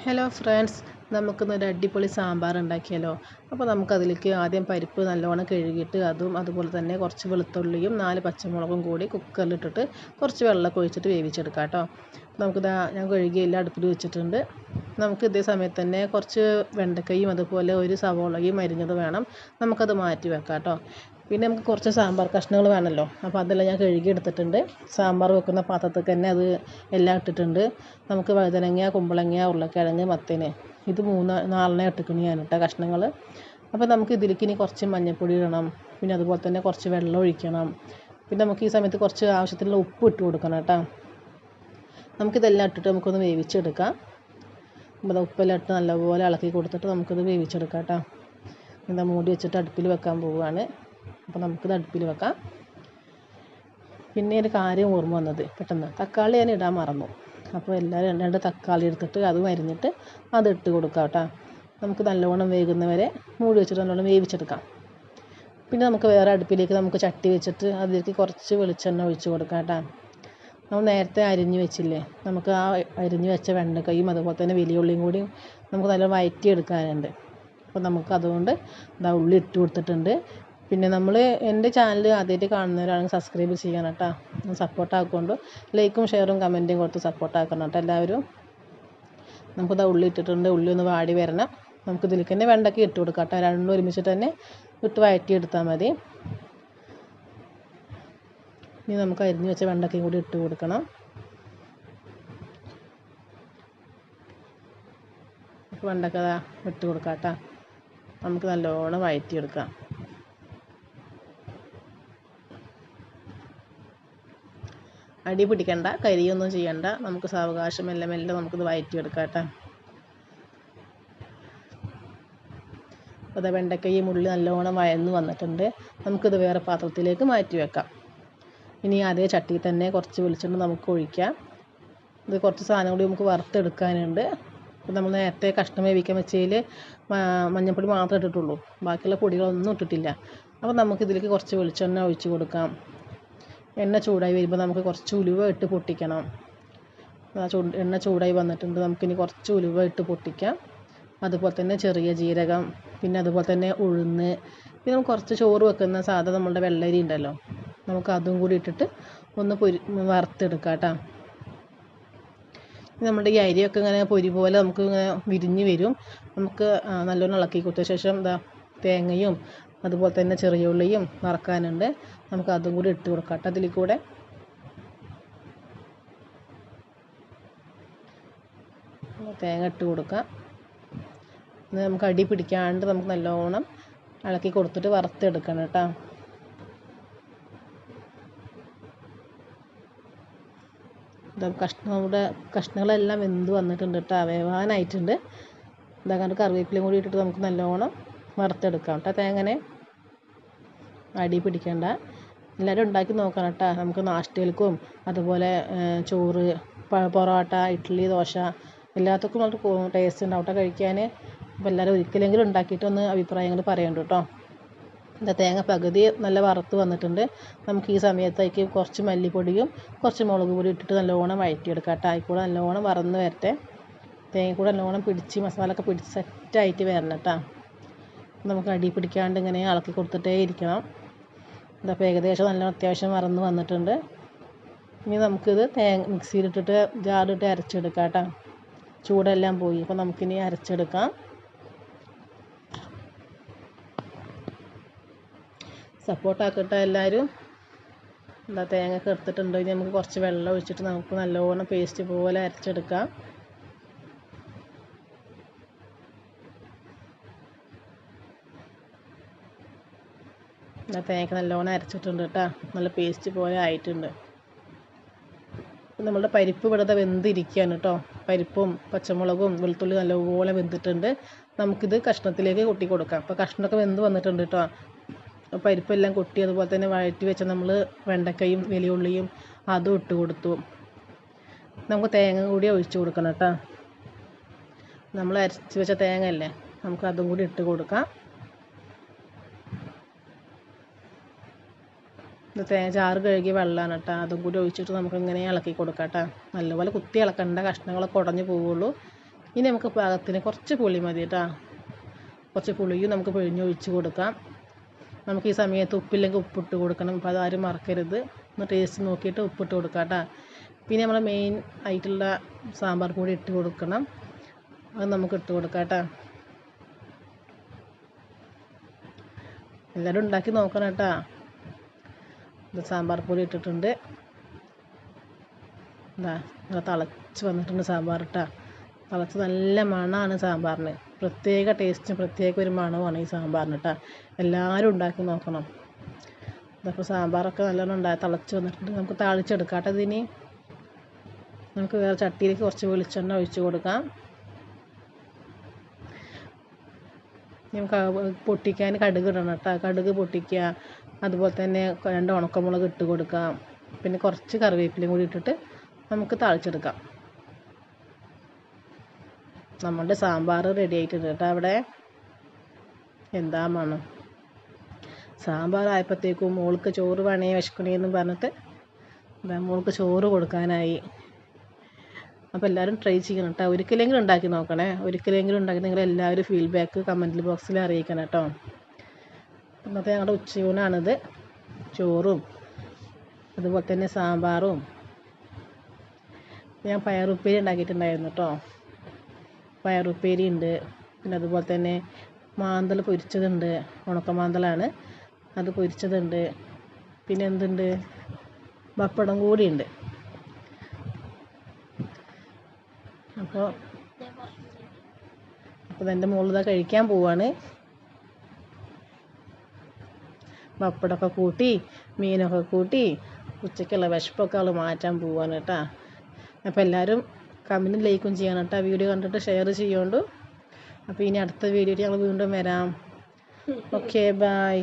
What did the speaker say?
Hello friends, നമുക്കിന്നൊരു അടിപൊളി സാമ്പാർ ഉണ്ടാക്കിയാലോ. അപ്പോൾ നമുക്കതിലേക്ക് ആദ്യം പരിപ്പ് നല്ലോണം കഴുകിയിട്ട് അതുപോലെ തന്നെ കുറച്ച് വെളുത്തുള്ളിയും 4 പച്ചമുളകും കൂടി കുക്കറിലിട്ടിട്ട് കുറച്ച് വെള്ളമൊക്കെ ഒഴിച്ചിട്ട് വേവിച്ചെടുക്കാം കേട്ടോ. ഞാൻ കഴുകി എല്ലാം അടുപ്പിൽ വെച്ചിട്ടുണ്ട്. നമുക്ക് ഇതേ സമയത്ത് തന്നെ കുറച്ച് വെണ്ടക്കയും അതുപോലെ ഒരു സവോളയും അരിഞ്ഞത് വേണം. നമുക്കത് മാറ്റി വെക്കാം കേട്ടോ. പിന്നെ നമുക്ക് കുറച്ച് സാമ്പാർ കഷ്ണങ്ങൾ വേണമല്ലോ. അപ്പോൾ അതെല്ലാം ഞാൻ കഴുകി എടുത്തിട്ടുണ്ട്. സാമ്പാർ വെക്കുന്ന പാത്രത്തിൽ തന്നെ അത് എല്ലാം ഇട്ടിട്ടുണ്ട്. നമുക്ക് വഴുതനങ്ങ, കുമ്പളങ്ങ, ഉരുളക്കിഴങ്ങ്, മത്തന് ഇത് 4 ഇട്ടിക്കണു ഞാൻ ഇട്ട കഷ്ണങ്ങൾ. അപ്പോൾ നമുക്ക് ഇതിലേക്ക് ഇനി കുറച്ച് മഞ്ഞൾപ്പൊടി ഇടണം. പിന്നെ അതുപോലെ തന്നെ കുറച്ച് വെള്ളം ഒഴിക്കണം. പിന്നെ നമുക്ക് ഈ സമയത്ത് കുറച്ച് ആവശ്യത്തിനുള്ള ഉപ്പ് ഇട്ട് കൊടുക്കണം കേട്ടോ. നമുക്കിതെല്ലാം ഇട്ടിട്ട് നമുക്കൊന്ന് വേവിച്ചെടുക്കാം. അപ്പോൾ ഉപ്പെല്ലാം ഇട്ട് നല്ലപോലെ ഇളക്കി കൊടുത്തിട്ട് നമുക്കിത് വേവിച്ചെടുക്കാം കേട്ടോ. മൂടി വെച്ചിട്ട് അടുപ്പിൽ വെക്കാൻ പോവുകയാണ്. അപ്പോൾ നമുക്കിത് അടുപ്പിൽ വെക്കാം. പിന്നെ ഒരു കാര്യം ഓർമ്മ വന്നത് പെട്ടെന്ന്, തക്കാളി ഞാൻ ഇടാൻ മറന്നു. അപ്പോൾ എല്ലാവരും 2 തക്കാളി എടുത്തിട്ട് അതും അരിഞ്ഞിട്ട് അതിട്ട് കൊടുക്കാം കേട്ടോ. നമുക്ക് നല്ലോണം വേകുന്നവരെ മൂടി വെച്ചിട്ട് നല്ലോണം വേവിച്ചെടുക്കാം. പിന്നെ നമുക്ക് വേറെ അടുപ്പിലേക്ക് നമുക്ക് ചട്ടി വെച്ചിട്ട് അതിലേക്ക് കുറച്ച് വെളിച്ചെണ്ണ ഒഴിച്ച് കൊടുക്കാം കേട്ടോ. നമ്മൾ നേരത്തെ അരിഞ്ഞ് വെച്ചില്ലേ, നമുക്ക് ആ അരിഞ്ഞ് വെച്ച വെണ്ടക്കയും അതുപോലെ തന്നെ വലിയ ഉള്ളിയും കൂടി നമുക്ക് നല്ല വഴറ്റിയെടുക്കാനുണ്ട്. അപ്പോൾ നമുക്ക് അതുകൊണ്ട് ഉള്ളി ഇട്ട് കൊടുത്തിട്ടുണ്ട്. പിന്നെ എൻ്റെ ചാനൽ ആദ്യമായിട്ട് കാണുന്നവരാണെങ്കിൽ സബ്സ്ക്രൈബ് ചെയ്യണം കേട്ടോ. സപ്പോർട്ട് ആക്കുകൊണ്ട് ലൈക്കും ഷെയറും കമൻറ്റും കൊടുത്ത് സപ്പോർട്ട് ആക്കണം കേട്ടോ എല്ലാവരും. നമുക്കത് ഉള്ളി ഇട്ടിട്ടുണ്ട്. ഉള്ളി ഒന്ന് വാടി വരണം. നമുക്കിതിലേക്ക് തന്നെ വെണ്ടയ്ക്ക ഇട്ട് കൊടുക്കാം കേട്ടോ. രണ്ടും ഒരുമിച്ചിട്ട് തന്നെ ഇട്ട് വഴറ്റിയെടുത്താൽ മതി. ഇനി നമുക്ക് അരിഞ്ഞ് വെച്ച വെണ്ടയ്ക്കയും കൂടി ഇട്ട് കൊടുക്കണം. വെണ്ടയ്ക്ക ഇട്ട് കൊടുക്കാം കേട്ടോ. നമുക്ക് നല്ലോണം വഴറ്റിയെടുക്കാം. അടി പിടിക്കണ്ട, കരിയൊന്നും ചെയ്യണ്ട. നമുക്ക് സാവകാശം മെല്ലെ നമുക്കിത് വഴറ്റിയെടുക്കാം കേട്ടോ. അപ്പോൾ വെണ്ടക്കയും ഉള്ളി നല്ലോണം വഴന്ന് വന്നിട്ടുണ്ട്. നമുക്കിത് വേറെ പാത്രത്തിലേക്ക് മാറ്റി വെക്കാം. ഇനി അതേ ചട്ടിയിൽ തന്നെ കുറച്ച് വെളിച്ചെണ്ണ നമുക്ക് ഒഴിക്കാം. ഇത് കുറച്ച് സാധനം കൂടി നമുക്ക് വറുത്തെടുക്കാനുണ്ട്. അപ്പോൾ നമ്മൾ നേരത്തെ കഷ്ണം വേവിക്കാൻ വെച്ചതിൽ മഞ്ഞൾപ്പൊടി മാത്രമേ ഇട്ടിട്ടുള്ളൂ. ബാക്കിയുള്ള പൊടികളൊന്നും ഇട്ടിട്ടില്ല. അപ്പോൾ നമുക്കിതിലേക്ക് കുറച്ച് വെളിച്ചെണ്ണ ഒഴിച്ച് കൊടുക്കാം. എണ്ണ ചൂടായി വരുമ്പോൾ നമുക്ക് കുറച്ച് ഉലുവ ഇട്ട് പൊട്ടിക്കണം. എണ്ണ ചൂടായി വന്നിട്ടുണ്ട്. നമുക്കിനി കുറച്ച് ഉലുവ ഇട്ട് പൊട്ടിക്കാം. അതുപോലെ തന്നെ ചെറിയ ജീരകം, പിന്നെ അതുപോലെ തന്നെ ഉഴുന്ന്, പിന്നെ നമുക്ക് കുറച്ച് ചോറ് വെക്കുന്ന സാധാ നമ്മളുടെ വെള്ളരി ഉണ്ടല്ലോ, നമുക്ക് അതും കൂടി ഇട്ടിട്ട് ഒന്ന് വറുത്തെടുക്കാം കേട്ടോ. നമ്മുടെ ഈ അരിയൊക്കെ ഇങ്ങനെ പൊരി പോലെ നമുക്ക് ഇങ്ങനെ വിരിഞ്ഞ് വരും. നമുക്ക് നല്ലോണം ഇളക്കി കൊടുത്ത ശേഷം തേങ്ങയും അതുപോലെ തന്നെ ചെറിയ ഉള്ളിയും വറക്കാനുണ്ട്. നമുക്ക് അതും കൂടി ഇട്ട് കൊടുക്കാം കേട്ടോ. അതിൽ കൂടെ തേങ്ങ ഇട്ട് കൊടുക്കാം. നമുക്ക് അടി പിടിക്കാണ്ട് നമുക്ക് നല്ലോണം ഇളക്കി കൊടുത്തിട്ട് വറുത്തെടുക്കണം കേട്ടോ. കഷ്ണങ്ങളെല്ലാം വെന്ത് വന്നിട്ടുണ്ട് കേട്ടോ. വേവാനായിട്ടുണ്ട്. ഇതാകാണ്ട് കറിവേപ്പിലയും കൂടി ഇട്ടിട്ട് നമുക്ക് നല്ലോണം വറുത്തെടുക്കാം കേട്ടോ. തേങ്ങനെ അടി പിടിക്കണ്ട. എല്ലാവരും ഉണ്ടാക്കി നോക്കണം കേട്ടോ. നമുക്ക് നാഷ്ടകൾക്കും അതുപോലെ ചോറ്, പൊറോട്ട, ഇഡ്ഡലി, ദോശ എല്ലാവർക്കും നല്ല ടേസ്റ്റ് ഉണ്ടാവും കേട്ടോ കഴിക്കാൻ. അപ്പോൾ എല്ലാവരും ഒരിക്കലെങ്കിലും ഉണ്ടാക്കിയിട്ടൊന്ന് അഭിപ്രായങ്ങൾ പറയണ്ട കേട്ടോ. തേങ്ങ പകുതി നല്ല വറുത്ത് വന്നിട്ടുണ്ട്. നമുക്ക് ഈ സമയത്തേക്ക് കുറച്ച് മല്ലിപ്പൊടിയും കുറച്ച് മുളക് പൊടി ഇട്ടിട്ട് നല്ലോണം വഴറ്റിയെടുക്കാം കേട്ടോ. അതിൽക്കൂടെ നല്ലോണം വറന്ന് വരട്ടെ. തേങ്ങ കൂടെ നല്ലോണം പിടിച്ച് മസാലയൊക്കെ പിടിച്ച് സെറ്റായിട്ട് വരണം കേട്ടോ. നമുക്ക് അടി പിടിക്കാണ്ട് ഇങ്ങനെ ഇളക്കി കൊടുത്തിട്ടേ ഇരിക്കണം. ഇതപ്പോൾ ഏകദേശം നല്ല അത്യാവശ്യം വറന്ന് വന്നിട്ടുണ്ട്. ഇനി നമുക്കിത് മിക്സിയിലിട്ടിട്ട് ജാറിട്ട് അരച്ചെടുക്കാം കേട്ടോ. ചൂടെല്ലാം പോയി. അപ്പോൾ നമുക്കിനി അരച്ചെടുക്കാം. സപ്പോർട്ടാക്കട്ടെ എല്ലാവരും. തേങ്ങയൊക്കെ എടുത്തിട്ടുണ്ട്. ഇനി നമുക്ക് കുറച്ച് വെള്ളം ഒഴിച്ചിട്ട് നമുക്ക് നല്ലോണം പേസ്റ്റ് പോലെ അരച്ചെടുക്കാം. തേങ്ങ നല്ലോണം അരച്ചിട്ടുണ്ട് കേട്ടോ. നല്ല പേസ്റ്റ് പോലെ ആയിട്ടുണ്ട്. നമ്മളുടെ പരിപ്പ് ഇവിടെ വെന്തിരിക്കുകയാണ് കേട്ടോ. പരിപ്പും പച്ചമുളകും വെളുത്തുള്ളി നല്ലപോലെ വെന്തിട്ടുണ്ട്. നമുക്കിത് കഷ്ണത്തിലേക്ക് കൊട്ടി കൊടുക്കാം. അപ്പോൾ കഷ്ണമൊക്കെ വെന്ത് വന്നിട്ടുണ്ട് കേട്ടോ. പരിപ്പെല്ലാം കൊട്ടി അതുപോലെ തന്നെ വഴറ്റി വെച്ച നമ്മൾ വെണ്ടക്കയും വലിയ ഉള്ളിയും അതും ഇട്ട് കൊടുത്തു. നമുക്ക് തേങ്ങ കൂടി ഒഴിച്ച് കൊടുക്കണം കേട്ടോ. നമ്മൾ അരച്ച് വെച്ച തേങ്ങ അല്ലേ, നമുക്ക് അതും കൂടി ഇട്ട് കൊടുക്കാം. തേങ്ങ ചാറ് കഴുകിയ വെള്ളമാണ് കേട്ടോ. അതും കൂടി ഒഴിച്ചിട്ട് നമുക്ക് ഇങ്ങനെ ഇളക്കി കൊടുക്കാം കേട്ടോ. നല്ലപോലെ കുത്തി ഇളക്കണ്ട, കഷ്ണങ്ങളൊക്കെ ഉടഞ്ഞു പോവുള്ളൂ. ഇനി നമുക്ക് പാകത്തിന് കുറച്ച് പുളി മതി കേട്ടോ. കുറച്ച് പുളിയും നമുക്ക് പിഴിഞ്ഞൊഴിച്ച് കൊടുക്കാം. നമുക്ക് ഈ സമയത്ത് ഉപ്പില്ലെങ്കിൽ ഉപ്പിട്ട് കൊടുക്കണം. അപ്പോൾ അതാരും മറക്കരുത്. ഒന്ന് ടേസ്റ്റ് നോക്കിയിട്ട് ഉപ്പിട്ട് കൊടുക്കാം കേട്ടോ. പിന്നെ നമ്മൾ മെയിൻ ആയിട്ടുള്ള സാമ്പാർ പൊടി ഇട്ട് കൊടുക്കണം. അത് നമുക്ക് ഇട്ട് കൊടുക്കാം കേട്ടോ. എല്ലാവരും ഉണ്ടാക്കി നോക്കണം കേട്ടോ. ഇത് സാമ്പാർ പൊടി ഇട്ടിട്ടുണ്ട്. എന്താ നല്ല തിളച്ച് വന്നിട്ടുണ്ട് സാമ്പാർ കേട്ടോ. തിളച്ച് നല്ല മണമാണ് സാമ്പാറിന്. പ്രത്യേക ടേസ്റ്റും പ്രത്യേക ഒരു മണമാണ് ഈ സാമ്പാറിന് കേട്ടോ. എല്ലാവരും ഉണ്ടാക്കി നോക്കണം. അപ്പോൾ സാമ്പാറൊക്കെ നല്ലോണം തിളച്ച് വന്നിട്ടുണ്ട്. നമുക്ക് താളിച്ചെടുക്കാം കേട്ടോ. ഇതിന് നമുക്ക് വേറെ ചട്ടിയിലേക്ക് കുറച്ച് വെളിച്ചെണ്ണ ഒഴിച്ച് കൊടുക്കാം. നമുക്ക് പൊട്ടിക്കാൻ കടുക് ഇടണം കേട്ടോ. കടുക് പൊട്ടിക്കുക. അതുപോലെ തന്നെ 2 ഉണക്കമുളക് ഇട്ട് കൊടുക്കാം. പിന്നെ കുറച്ച് കറിവേപ്പിലയും കൂടി ഇട്ടിട്ട് നമുക്ക് താളിച്ചെടുക്കാം. നമ്മളുടെ സാമ്പാർ റെഡി ആയിട്ടുണ്ട് കേട്ടോ. അവിടെ എന്താ മണം. സാമ്പാർ ആയപ്പോഴത്തേക്കും മോൾക്ക് ചോറ് വേണേ വിശക്കണേന്നും പറഞ്ഞിട്ട് മോൾക്ക് ചോറ് കൊടുക്കാനായി. അപ്പോൾ എല്ലാവരും ട്രൈ ചെയ്യണം കേട്ടോ. ഒരിക്കലെങ്കിലും ഉണ്ടാക്കി നോക്കണേ. ഒരിക്കലെങ്കിലും ഉണ്ടാക്കി നിങ്ങൾ എല്ലാവരും ഫീഡ്ബാക്ക് കമൻറ്റ് ബോക്സിൽ അറിയിക്കണം കേട്ടോ. ഇന്നത്തെ ഞങ്ങളുടെ ഉച്ചയൂണാണിത്. ചോറും അതുപോലെ തന്നെ സാമ്പാറും. ഞാൻ പയറുപ്പേരി ഉണ്ടാക്കിയിട്ടുണ്ടായിരുന്നു കേട്ടോ. പയറുപ്പേരി ഉണ്ട്. പിന്നെ അതുപോലെ തന്നെ മാന്തൽ പൊരിച്ചതുണ്ട്. ഉണക്കമാന്തലാണ്. അത് പൊരിച്ചതുണ്ട്. പിന്നെ എന്തുണ്ട്, പപ്പടം കൂടിയുണ്ട്. അപ്പോൾ എൻ്റെ മോളിതാ കഴിക്കാൻ പോവാണ്. പപ്പടമൊക്കെ കൂട്ടി മീനൊക്കെ കൂട്ടി ഉച്ചയ്ക്കുള്ള വിശപ്പൊക്കെ അവൾ മാറ്റാൻ പോവാണ് കേട്ടോ. അപ്പോൾ എല്ലാവരും കമൻറ്റും ലൈക്കും ചെയ്യണം കേട്ടോ. വീഡിയോ കണ്ടിട്ട് ഷെയർ ചെയ്യുന്നുണ്ട്. അപ്പോൾ ഇനി അടുത്ത വീഡിയോയിൽ ഞങ്ങൾ വീണ്ടും വരാം. Okay, by.